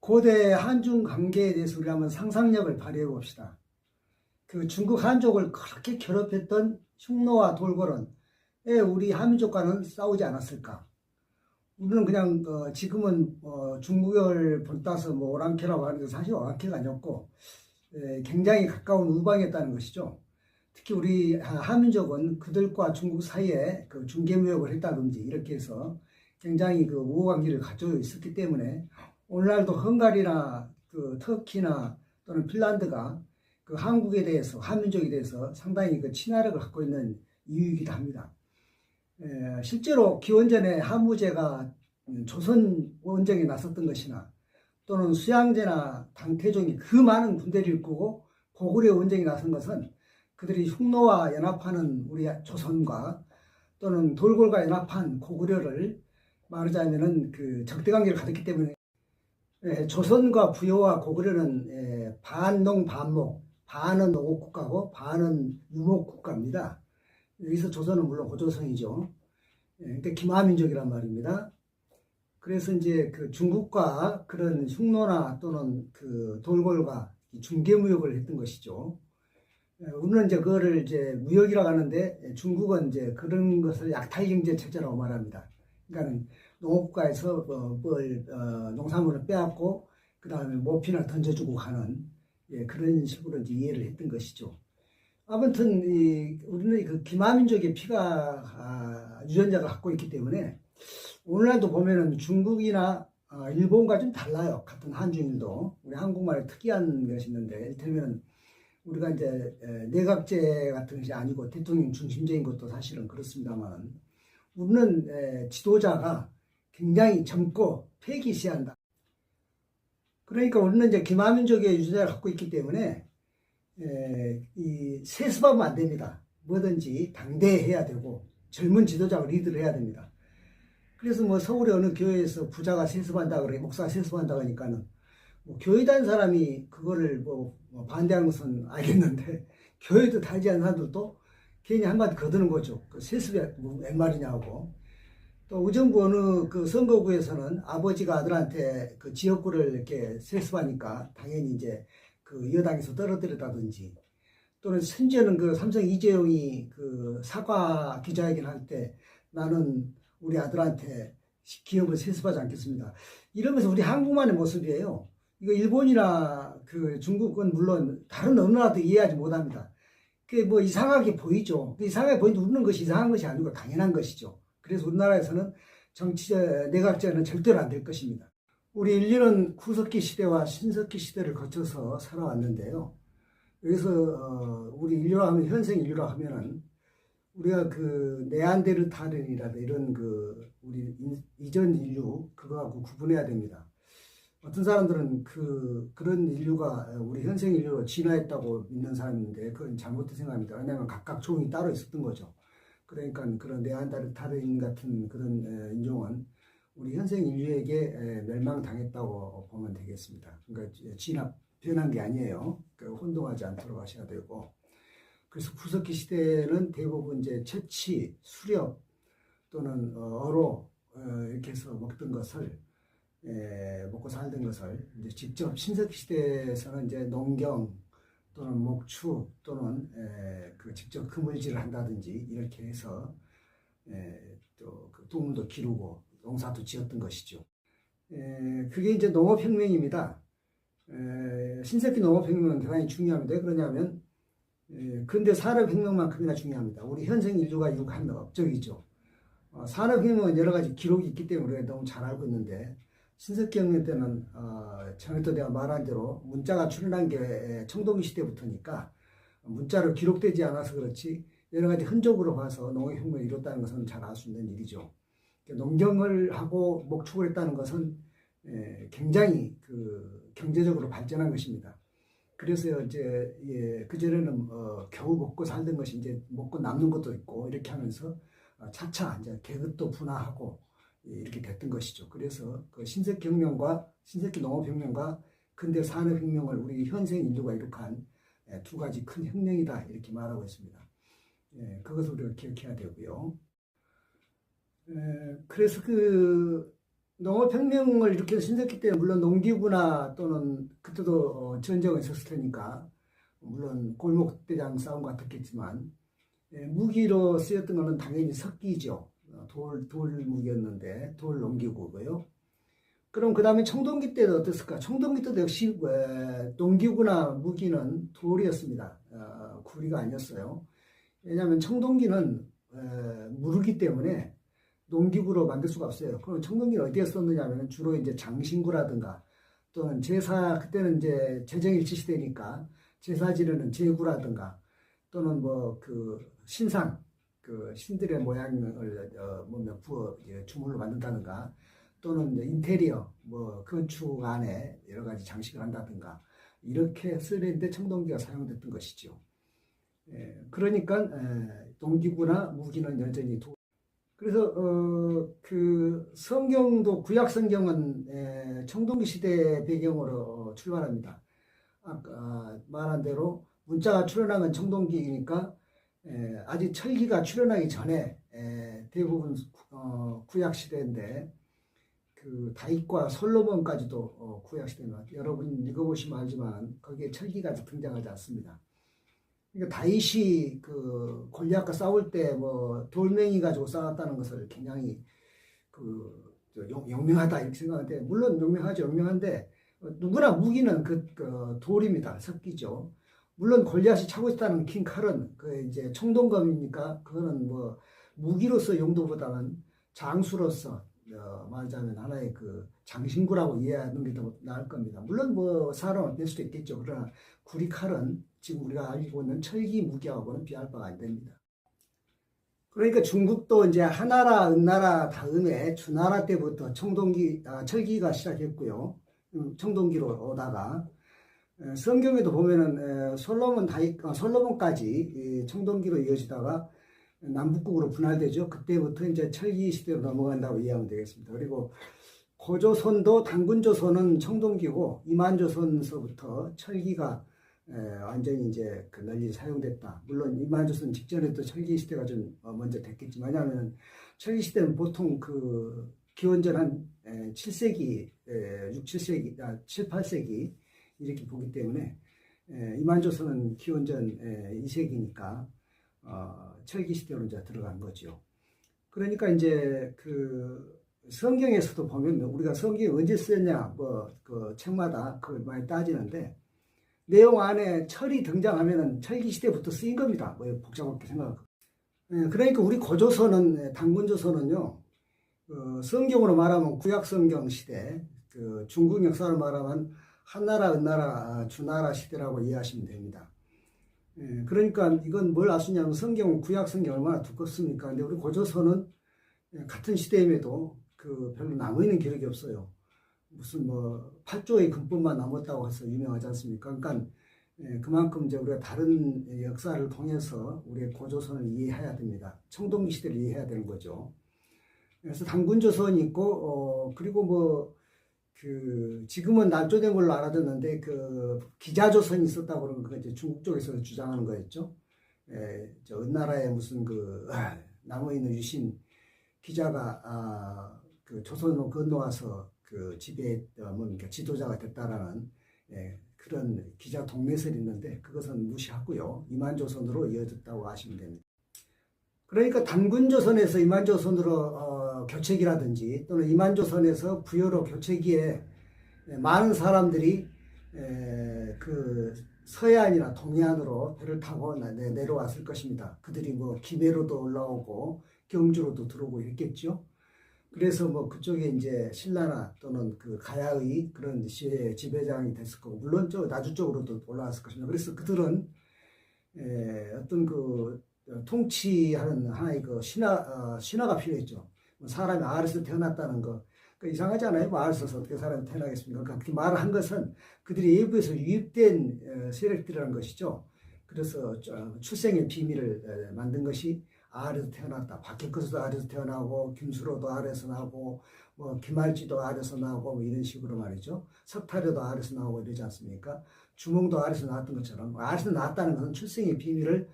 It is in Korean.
고대 한중 관계에 대해서 우리 한번 상상력을 발휘해 봅시다. 그 중국 한족을 그렇게 괴롭혔던 흉노와 돌고런 왜 우리 한민족과는 싸우지 않았을까? 우리는 그냥 지금은 중국을 본따서 뭐 오랑캐라고 하는데 사실 오랑캐가 아니었고 굉장히 가까운 우방이었다는 것이죠. 특히 우리 한민족은 그들과 중국 사이에 그 중개무역을 했다든지 이렇게 해서 굉장히 그 우호관계를 가지고 있었기 때문에 오늘날도 헝가리나 그 터키나 또는 핀란드가 그 한국에 대해서 한민족에 대해서 상당히 그 친화력을 갖고 있는 이유이기도 합니다. 실제로 기원전에 한무제가 조선 원정에 나섰던 것이나 또는 수양제나 당태종이 그 많은 군대를 이끌고 고구려 원정에 나선 것은 그들이 흉노와 연합하는 우리 조선과 또는 돌골과 연합한 고구려를 말하자면은 그 적대관계를 가졌기 때문에 조선과 부여와 고구려는 반농 반목, 반은 농업국가고 반은 유목국가입니다. 여기서 조선은 물론 고조선이죠. 그러니까 기마민족이란 말입니다. 그래서 이제 그 중국과 그런 흉노나 또는 그 돌골과 중개무역을 했던 것이죠. 우리는 이제 그거를 이제 무역이라고 하는데 중국은 이제 그런 것을 약탈경제 체제라고 말합니다. 그러니까 농업국가에서 농산물을 빼앗고 그 다음에 모피나 던져주고 하는 그런 식으로 이제 이해를 했던 것이죠. 아무튼 우리는 그 기마민족의 피가 유전자가 갖고 있기 때문에 오늘날도 보면은 중국이나 일본과 좀 달라요. 같은 한중일도 우리 한국말에 특이한 것이 있는데 이를테면 우리가 이제 내각제 같은 것이 아니고 대통령 중심적인 것도 사실은 그렇습니다만 우리는 지도자가 굉장히 젊고 폐기시한다. 그러니까 우리는 이제 기마민족의 유전자를 갖고 있기 때문에 이 세습하면 안 됩니다. 뭐든지 당대해야 되고 젊은 지도자가 리드를 해야 됩니다. 그래서 뭐 서울의 어느 교회에서 부자가 세습한다 그래 목사가 세습한다 그러니까는 뭐 교회 다닌 사람이 그거를 뭐 반대하는 것은 알겠는데 교회도 다니지 않는 사람들도 괜히 한마디 거드는 거죠. 그 세습이 웬 말이냐고. 또 의정부 어느 그 선거구에서는 아버지가 아들한테 그 지역구를 이렇게 세습하니까 당연히 이제 그 여당에서 떨어뜨렸다든지 또는 심지어는 그 삼성 이재용이 그 사과 기자회견 할 때 나는 우리 아들한테 기업을 세습하지 않겠습니다. 이러면서 우리 한국만의 모습이에요. 이거 일본이나 그 중국은 물론 다른 어느 나라도 이해하지 못합니다. 그게 뭐 이상하게 보이죠. 이상하게 보이는데 우리는 것이 이상한 것이 아니고 당연한 것이죠. 그래서 우리나라에서는 내각제는 절대로 안 될 것입니다. 우리 인류는 구석기 시대와 신석기 시대를 거쳐서 살아왔는데요. 여기서 우리 인류라 하면 현생 인류라 하면은 우리가 그 네안데르탈인이라든 이런 그 우리 이전 인류 그거하고 구분해야 됩니다. 어떤 사람들은 그런 인류가 우리 현생 인류로 진화했다고 믿는 사람인데 그건 잘못된 생각입니다. 왜냐하면 각각 종이 따로 있었던 거죠. 그러니까 그런 네안데르탈인 같은 그런 인종은 우리 현생 인류에게 멸망당했다고 보면 되겠습니다. 그러니까 진화 변한 게 아니에요. 그러니까 혼동하지 않도록 하셔야 되고. 그래서 구석기 시대는 대부분 이제 채취, 수렵 또는 어로 이렇게 해서 먹던 것을 먹고 살던 것을 이제 직접 신석기 시대에서는 이제 농경 또는 목축 또는 그 직접 그물질을 한다든지 이렇게 해서 또 그 동물도 기르고 농사도 지었던 것이죠. 그게 이제 농업혁명입니다. 신석기 농업혁명은 대단히 중요합니다. 왜 그러냐면 근데 산업혁명만큼이나 중요합니다. 우리 현생 인류가 이룩한 업적이죠. 산업혁명은 여러 가지 기록이 있기 때문에 우리가 너무 잘 알고 있는데 신석기 혁명 때는 전에도 내가 말한 대로 문자가 출현한 게 청동기 시대부터니까 문자로 기록되지 않아서 그렇지 여러 가지 흔적으로 봐서 농업혁명을 이뤘다는 것은 잘 알 수 있는 일이죠. 농경을 하고 목축을 했다는 것은 굉장히 그 경제적으로 발전한 것입니다. 그래서 이제 그전에는 겨우 먹고 살던 것이 이제 먹고 남는 것도 있고 이렇게 하면서 차차 이제 계급도 분화하고 이렇게 됐던 것이죠. 그래서 그 신석기 혁명과 신석기 농업혁명과 근대 산업혁명을 우리 현생 인류가 이룩한 두 가지 큰 혁명이다 이렇게 말하고 있습니다. 그것을 우리가 기억해야 되고요. 그래서 그 농업혁명을 이렇게 신석기 때문에 물론 농기구나 또는 그때도 전쟁이 있었을 테니까 물론 골목대장 싸움 같았겠지만 무기로 쓰였던 것은 당연히 석기죠. 돌 무기였는데 돌 농기구고요. 그럼 그 다음에 청동기 때도 어땠을까? 청동기 때도 역시 농기구나 무기는 돌이었습니다. 구리가 아니었어요. 왜냐하면 청동기는 무르기 때문에 농기구로 만들 수가 없어요. 그럼 청동기를 어디에 썼느냐 하면 주로 이제 장신구라든가 또는 제사, 그때는 이제 제정일치 시대니까 제사 지내는 제구라든가 또는 뭐 그 신상, 그 신들의 모양을 부어 주물로 만든다든가 또는 인테리어, 뭐 건축 안에 여러 가지 장식을 한다든가 이렇게 쓰는데 청동기가 사용됐던 것이죠. 그러니까 농기구나 무기는 여전히 그래서 그 성경도 구약 성경은 청동기 시대 배경으로 출발합니다. 아까 말한 대로 문자가 출현한 건 청동기이니까 아직 철기가 출현하기 전에 대부분 구약 시대인데 그 다윗과 솔로몬까지도 구약 시대입니다. 여러분 읽어보시면 알지만 거기에 철기가 등장하지 않습니다. 그러니까 다윗이 그 골리앗과 싸울 때 뭐 돌멩이 가지고 싸웠다는 것을 굉장히 그 용맹하다 이렇게 생각하는데 물론 용맹하죠. 용맹한데 누구나 무기는 그 돌입니다. 석기죠. 물론 골리앗이 차고 있다는 긴 칼은 그 이제 청동검이니까 그거는 뭐 무기로서 용도보다는 장수로서 말하자면 하나의 그 장신구라고 이해하는 게 더 나을 겁니다. 물론 뭐 사람을 뺄 수도 있겠죠. 그러나 구리 칼은 지금 우리가 알고 있는 철기 무기하고는 비할 바가 안 됩니다. 그러니까 중국도 이제 하나라, 은나라 다음에 주나라 때부터 철기가 시작했고요. 청동기로 오다가 성경에도 보면은 솔로몬까지 청동기로 이어지다가 남북국으로 분할되죠. 그때부터 이제 철기 시대로 넘어간다고 이해하면 되겠습니다. 그리고 고조선도 단군조선은 청동기고 이만조선서부터 철기가 완전히 이제 널리 사용됐다. 물론 이만조선 직전에도 철기 시대가 좀 먼저 됐겠지만, 왜냐하면 철기 시대는 보통 그 기원전 한 7세기, 7, 8세기 이렇게 보기 때문에 이만조선은 기원전 2세기니까 철기 시대로 이제 들어간 거죠. 그러니까 이제 그 성경에서도 보면 우리가 성경이 언제 쓰였냐 뭐 그 책마다 그걸 많이 따지는데 내용 안에 철이 등장하면은 철기 시대부터 쓰인 겁니다. 뭐 복잡하게 생각하고. 그러니까 우리 고조선은 단군조선은요 성경으로 말하면 구약 성경 시대, 그 중국 역사로 말하면 한나라, 은나라, 주나라 시대라고 이해하시면 됩니다. 그러니까 이건 뭘 알 수 있냐면 성경은 구약 성경 얼마나 두껍습니까? 근데 우리 고조선은 같은 시대임에도 그 별로 남아있는 기록이 없어요. 무슨 뭐 8조의 금법만 남았다고 해서 유명하지 않습니까? 그러니까 그만큼 이제 우리가 다른 역사를 통해서 우리의 고조선을 이해해야 됩니다. 청동기 시대를 이해해야 되는 거죠. 그래서 단군조선이 있고 그리고 뭐 그 지금은 날조된 걸로 알아듣는데 그 기자조선이 있었다고 그러면 그게 이제 중국 쪽에서 주장하는 거였죠. 저 은나라에 무슨 그 남아있는 유신 기자가 그 조선으로 건너와서 그 지배 뭡니까 지도자가 됐다라는 그런 기자 동매설이 있는데 그것은 무시하고요. 이만조선으로 이어졌다고 하시면 됩니다. 그러니까 단군조선에서 이만조선으로 교체기라든지 또는 이만조선에서 부여로 교체기에 많은 사람들이 그 서해안이나 동해안으로 배를 타고 내려왔을 것입니다. 그들이 뭐 김해로도 올라오고 경주로도 들어오고 이랬겠죠. 그래서 뭐 그쪽에 이제 신라나 또는 그 가야의 그런 지배장이 됐을 거고 물론 저 나주 쪽으로도 올라왔을 것입니다. 그래서 그들은 어떤 그 통치하는 하나의 그 신화가 필요했죠. 사람이 아래서 태어났다는 거. 이상하지 않아요? 뭐 아래서 어떻게 사람이 태어나겠습니까? 그러니까 그렇게 말을 한 것은 그들이 외부에서 유입된 세력들이라는 것이죠. 그래서 출생의 비밀을 만든 것이 아래서 태어났다. 박혁거스도 아래서 태어나고 김수로도 아래서 나고 뭐 김할지도 아래서 나고 뭐 이런 식으로 말이죠. 석타려도 아래서 나오고 이러지 않습니까? 주몽도 아래서 나왔던 것처럼 아래서 나왔다는 것은 출생의 비밀을